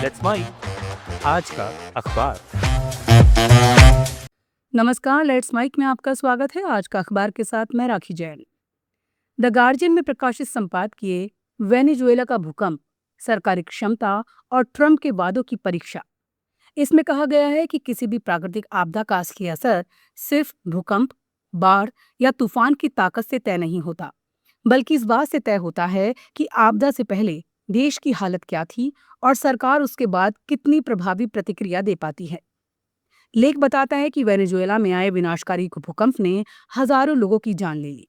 Let's mic आज का अखबार। नमस्कार, लेट्स माइक में आपका स्वागत है। आज का अखबार के साथ मैं राखी जैन। द गार्जियन में प्रकाशित संपादकीय वेनेजुएला का भूकंप, सरकारी क्षमता और ट्रंप के वादों की परीक्षा। इसमें कहा गया है कि किसी भी प्राकृतिक आपदा का असली असर सिर्फ भूकंप, बाढ़ या तूफान की ताकत से तय नहीं होता, बल्कि इस बात से तय होता है कि आपदा से पहले देश की हालत क्या थी और सरकार उसके बाद कितनी प्रभावी प्रतिक्रिया दे पाती है। लेख बताता है कि वेनेजुएला में आए विनाशकारी भूकंप ने हजारों लोगों की जान ले ली,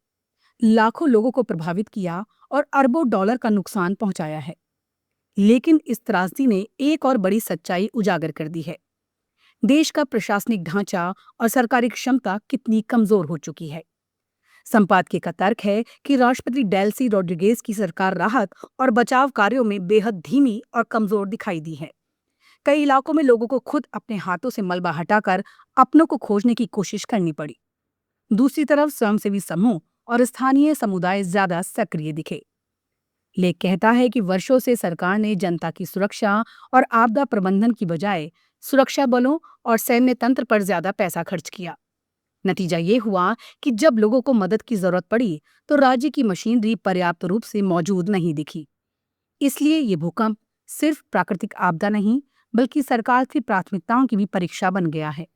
लाखों लोगों को प्रभावित किया और अरबों डॉलर का नुकसान पहुंचाया है। लेकिन इस त्रासदी ने एक और बड़ी सच्चाई उजागर कर दी है। देश का प्रशासनिक ढांचा और सरकारी क्षमता कितनी कमजोर हो चुकी है। संपादकीय का तर्क है कि राष्ट्रपति डेल्सी रोड्रिगेज की सरकार राहत और बचाव कार्यों में बेहद धीमी और कमजोर दिखाई दी है। कई इलाकों में लोगों को खुद अपने हाथों से मलबा हटाकर अपनों को खोजने की कोशिश करनी पड़ी। दूसरी तरफ स्वयंसेवी समूह और स्थानीय समुदाय ज्यादा सक्रिय दिखे। लेख कहता है कि वर्षों से सरकार ने जनता की सुरक्षा और आपदा प्रबंधन की बजाय सुरक्षा बलों और सैन्य तंत्र पर ज्यादा पैसा खर्च किया। नतीजा ये हुआ कि जब लोगों को मदद की जरूरत पड़ी तो राज्य की मशीनरी पर्याप्त रूप से मौजूद नहीं दिखी। इसलिए ये भूकंप सिर्फ प्राकृतिक आपदा नहीं, बल्कि सरकार की प्राथमिकताओं की भी परीक्षा बन गया है।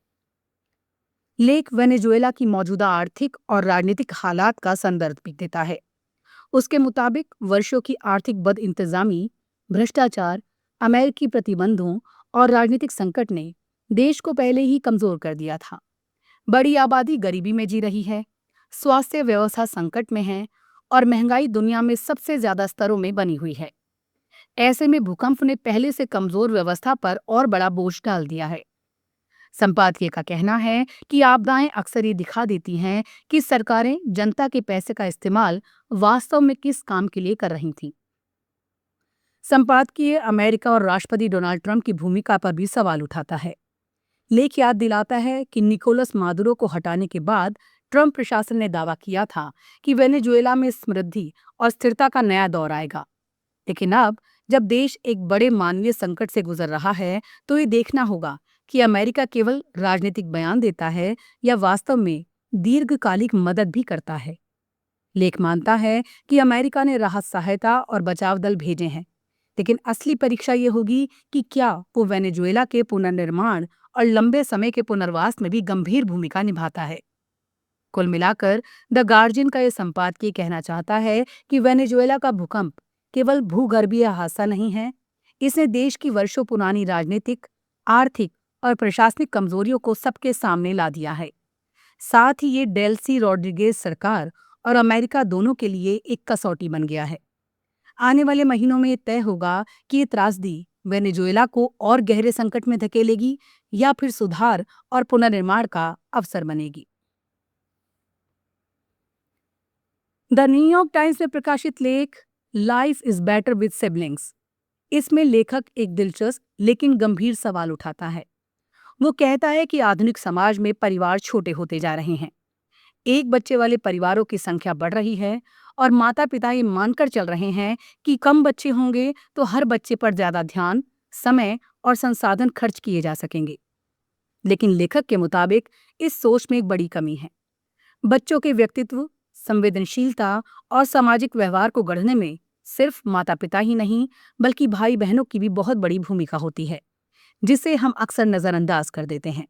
लेख वेनेजुएला की मौजूदा आर्थिक और राजनीतिक हालात का संदर्भ भी देता है। उसके मुताबिक वर्षों की आर्थिक बदइंतजामी, भ्रष्टाचार, अमेरिकी प्रतिबंधों और राजनीतिक संकट ने देश को पहले ही कमजोर कर दिया था। बड़ी आबादी गरीबी में जी रही है, स्वास्थ्य व्यवस्था संकट में है और महंगाई दुनिया में सबसे ज्यादा स्तरों में बनी हुई है। ऐसे में भूकंप ने पहले से कमजोर व्यवस्था पर और बड़ा बोझ डाल दिया है। संपादकीय का कहना है कि आपदाएं अक्सर ये दिखा देती हैं कि सरकारें जनता के पैसे का इस्तेमाल वास्तव में किस काम के लिए कर रही थीं। संपादकीय अमेरिका और राष्ट्रपति डोनाल्ड ट्रंप की भूमिका पर भी सवाल उठाता है। लेख याद दिलाता है कि निकोलस मादुरो को हटाने के बाद ट्रंप प्रशासन ने दावा किया था कि वेनेजुएला में समृद्धि और स्थिरता का नया दौर आएगा। लेकिन अब जब देश एक बड़े मानवीय संकट से गुजर रहा है, तो ये देखना होगा कि अमेरिका केवल राजनीतिक बयान देता है या वास्तव में दीर्घकालिक मदद भी करता है। लेख मानता है कि अमेरिका ने राहत सहायता और बचाव दल भेजे हैं, लेकिन असली परीक्षा ये होगी कि क्या वो वेनेजुएला के पुनर्निर्माण और लंबे समय के पुनर्वास में भी गंभीर भूमिका निभाता है। कुल मिलाकर द गार्जियन का यह संपादकीय कहना चाहता है कि वेनेजुएला का भूकंप केवल भूगर्भीय हादसा नहीं है, इसने देश की वर्षों पुरानी राजनीतिक, आर्थिक और प्रशासनिक कमजोरियों को सबके सामने ला दिया है। साथ ही ये डेल्सी रोड्रिगेज सरकार और अमेरिका दोनों के लिए एक कसौटी बन गया है। आने वाले महीनों में ये तय होगा कि ये त्रासदी वेनेजुएला को और गहरे संकट में धकेलेगी या फिर सुधार और पुनर्निर्माण का अवसर बनेगी। द न्यूयॉर्क टाइम्स में प्रकाशित लेख life is better with siblings, इसमें लेखक एक दिलचस्प लेकिन गंभीर सवाल उठाता है। वो कहता है कि आधुनिक समाज में परिवार छोटे होते जा रहे हैं। एक बच्चे वाले परिवारों की संख्या बढ़ रही है और माता पिता ये मानकर चल रहे हैं कि कम बच्चे होंगे तो हर बच्चे पर ज्यादा ध्यान, समय और संसाधन खर्च किए जा सकेंगे। लेकिन लेखक के मुताबिक इस सोच में एक बड़ी कमी है। बच्चों के व्यक्तित्व, संवेदनशीलता और सामाजिक व्यवहार को गढ़ने में सिर्फ माता पिता ही नहीं, बल्कि भाई बहनों की भी बहुत बड़ी भूमिका होती है, जिसे हम अक्सर नजरअंदाज कर देते हैं।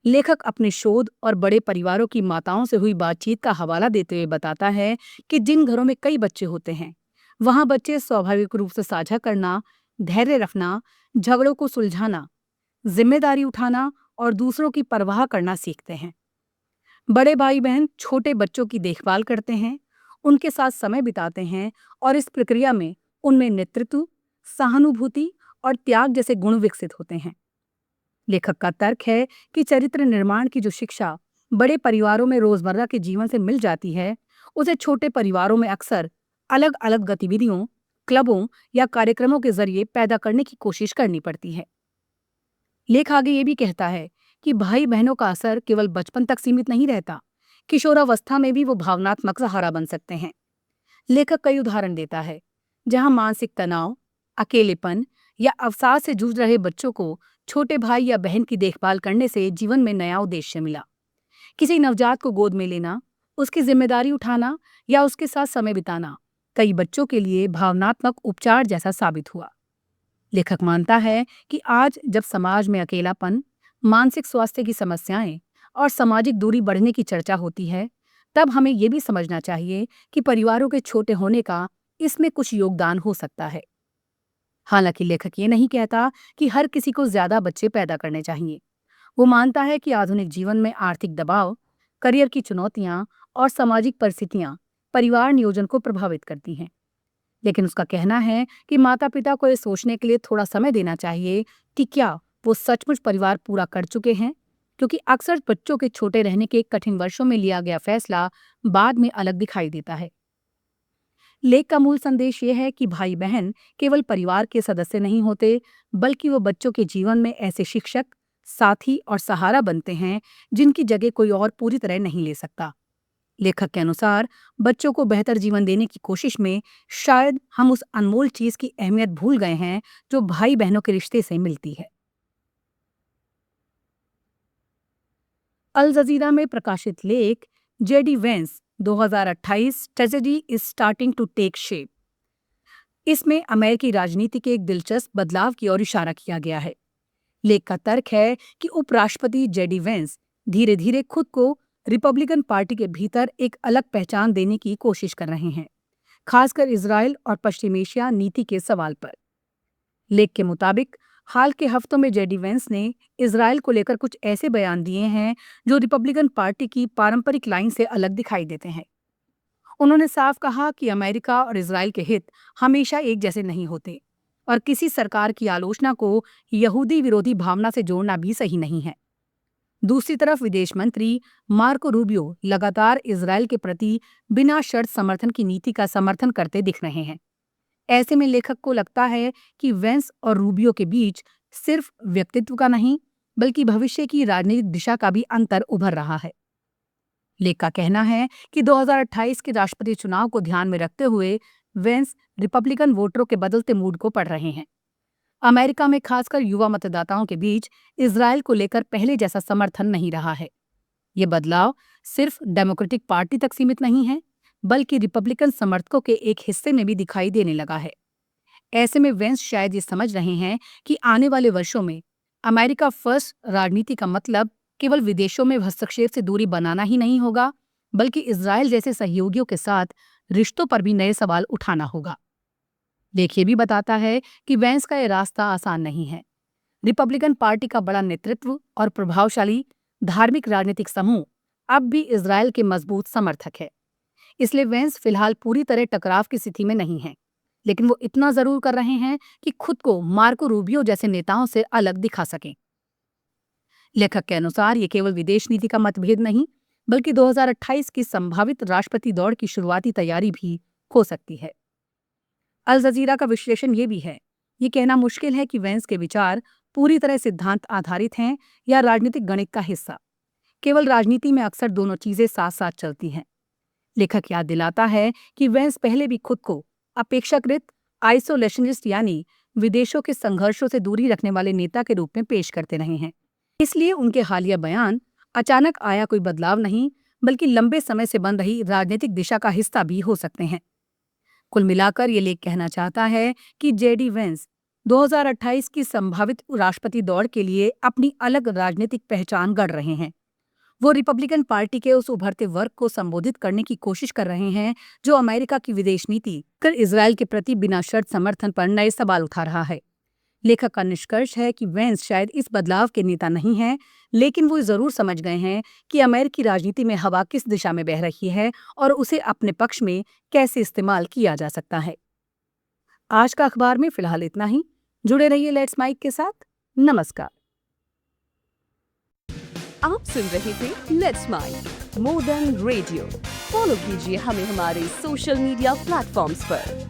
लेखक अपने शोध और बड़े परिवारों की माताओं से हुई बातचीत का हवाला देते हुए बताता है कि जिन घरों में कई बच्चे होते हैं, वहां बच्चे स्वाभाविक रूप से साझा करना, धैर्य रखना, झगड़ों को सुलझाना, जिम्मेदारी उठाना और दूसरों की परवाह करना सीखते हैं। बड़े भाई बहन छोटे बच्चों की देखभाल करते हैं, उनके साथ समय बिताते हैं और इस प्रक्रिया में उनमें नेतृत्व, सहानुभूति और त्याग जैसे गुण विकसित होते हैं। लेखक का तर्क है कि चरित्र निर्माण की जो शिक्षा बड़े परिवारों में रोजमर्रा के जीवन से मिल जाती है, उसे छोटे परिवारों में अक्सर अलग अलग गतिविधियों, क्लबों या कार्यक्रमों के जरिए पैदा करने की कोशिश करनी पड़ती है। लेख आगे ये भी कहता है कि भाई बहनों का असर केवल बचपन तक सीमित नहीं रहता, किशोरावस्था में भी वो भावनात्मक सहारा बन सकते हैं। लेखक कई उदाहरण देता है जहां मानसिक तनाव, अकेलेपन या अवसाद से जूझ रहे बच्चों को छोटे भाई या बहन की देखभाल करने से जीवन में नया उद्देश्य मिला। किसी नवजात को गोद में लेना, उसकी जिम्मेदारी उठाना या उसके साथ समय बिताना कई बच्चों के लिए भावनात्मक उपचार जैसा साबित हुआ। लेखक मानता है कि आज जब समाज में अकेलापन, मानसिक स्वास्थ्य की समस्याएं और सामाजिक दूरी बढ़ने की चर्चा होती है, तब हमें ये भी समझना चाहिए कि परिवारों के छोटे होने का इसमें कुछ योगदान हो सकता है। हालांकि लेखक ये नहीं कहता कि हर किसी को ज्यादा बच्चे पैदा करने चाहिए। वो मानता है कि आधुनिक जीवन में आर्थिक दबाव, करियर की चुनौतियां और सामाजिक परिस्थितियां परिवार नियोजन को प्रभावित करती हैं। लेकिन उसका कहना है कि माता-पिता को ये सोचने के लिए थोड़ा समय देना चाहिए कि क्या वो सचमुच परिवार पूरा कर चुके हैं, क्योंकि अक्सर बच्चों के छोटे रहने के कठिन वर्षों में लिया गया फैसला बाद में अलग दिखाई देता है। लेख का मूल संदेश ये है कि भाई बहन केवल परिवार के सदस्य नहीं होते, बल्कि वो बच्चों के जीवन में ऐसे शिक्षक, साथी और सहारा बनते हैं जिनकी जगह कोई और पूरी तरह नहीं ले सकता। लेखक के अनुसार बच्चों को बेहतर जीवन देने की कोशिश में शायद हम उस अनमोल चीज की अहमियत भूल गए हैं जो भाई बहनों के रिश्ते से मिलती है। अल जजीरा में प्रकाशित लेख JD Vance 2028 tragedy is starting to take shape. इसमें अमेरिकी राजनीति के एक दिलचस्प बदलाव की ओर इशारा किया गया है। लेख का तर्क है कि उपराष्ट्रपति जेडी वेंस धीरे धीरे खुद को रिपब्लिकन पार्टी के भीतर एक अलग पहचान देने की कोशिश कर रहे हैं, खासकर इजराइल और पश्चिम एशिया नीति के सवाल पर। लेख के मुताबिक हाल के हफ्तों में जेडी वेंस ने इजराइल को लेकर कुछ ऐसे बयान दिए हैं जो रिपब्लिकन पार्टी की पारंपरिक लाइन से अलग दिखाई देते हैं। उन्होंने साफ कहा कि अमेरिका और इजराइल के हित हमेशा एक जैसे नहीं होते और किसी सरकार की आलोचना को यहूदी विरोधी भावना से जोड़ना भी सही नहीं है। दूसरी तरफ विदेश मंत्री मार्को रूबियो लगातार इजराइल के प्रति बिना शर्त समर्थन की नीति का समर्थन करते दिख रहे हैं। ऐसे में लेखक को लगता है कि वेंस और रूबियो के बीच सिर्फ व्यक्तित्व का नहीं, बल्कि भविष्य की राजनीतिक दिशा का भी अंतर उभर रहा है। लेख का कहना है कि 2028 के राष्ट्रपति चुनाव को ध्यान में रखते हुए वेंस रिपब्लिकन वोटरों के बदलते मूड को पढ़ रहे हैं। अमेरिका में खासकर युवा मतदाताओं के बीच इजराइल को लेकर पहले जैसा समर्थन नहीं रहा है। ये बदलाव सिर्फ डेमोक्रेटिक पार्टी तक सीमित नहीं है, बल्कि रिपब्लिकन समर्थकों के एक हिस्से में भी दिखाई देने लगा है। ऐसे में वेंस शायद ये समझ रहे हैं कि आने वाले वर्षों में अमेरिका फर्स्ट राजनीति का मतलब केवल विदेशों में हस्तक्षेप से दूरी बनाना ही नहीं होगा, बल्कि इजराइल जैसे सहयोगियों के साथ रिश्तों पर भी नए सवाल उठाना होगा। लेख ये भी बताता है कि वेंस का यह रास्ता आसान नहीं है। रिपब्लिकन पार्टी का बड़ा नेतृत्व और प्रभावशाली धार्मिक राजनीतिक समूह अब भी इजराइल के मजबूत समर्थक है। इसलिए वेंस फिलहाल पूरी तरह टकराव की स्थिति में नहीं है, लेकिन वो इतना जरूर कर रहे हैं कि खुद को मार्को रूबियो जैसे नेताओं से अलग दिखा सकें। लेखक के अनुसार ये केवल विदेश नीति का मतभेद नहीं, बल्कि 2028 की संभावित राष्ट्रपति दौड़ की शुरुआती तैयारी भी हो सकती है। अल जजीरा का विश्लेषण ये भी है, ये कहना मुश्किल है कि वेंस के विचार पूरी तरह सिद्धांत आधारित हैं या राजनीतिक गणित का हिस्सा। केवल राजनीति में अक्सर दोनों चीजें साथ साथ चलती हैं। लेखक याद दिलाता है कि वेंस पहले भी खुद को अपेक्षाकृत आइसोलेशनिस्ट यानी विदेशों के संघर्षों से दूरी रखने वाले नेता के रूप में पेश करते रहे हैं। इसलिए उनके हालिया बयान अचानक आया कोई बदलाव नहीं, बल्कि लंबे समय से बन रही राजनीतिक दिशा का हिस्सा भी हो सकते हैं। कुल मिलाकर ये लेख कहना चाहता है कि जेडी वेंस 2028 की संभावित राष्ट्रपति दौड़ के लिए अपनी अलग राजनीतिक पहचान गढ़ रहे हैं। वो रिपब्लिकन पार्टी के उस उभरते वर्ग को संबोधित करने की कोशिश कर रहे हैं जो अमेरिका की विदेश नीति कर इजराइल के प्रति बिना शर्त समर्थन पर नए सवाल उठा रहा है। लेखक का निष्कर्ष है कि वेंस शायद इस बदलाव के नेता नहीं हैं, लेकिन वो जरूर समझ गए हैं कि अमेरिकी राजनीति में हवा किस दिशा में बह रही है और उसे अपने पक्ष में कैसे इस्तेमाल किया जा सकता है। आज का अखबार में फिलहाल इतना ही। जुड़े रहिए लेट्स माइक के साथ। नमस्कार। आप सुन रहे थे let's make more than radio. Follow कीजिए हमें हमारे सोशल मीडिया प्लेटफॉर्म्स पर।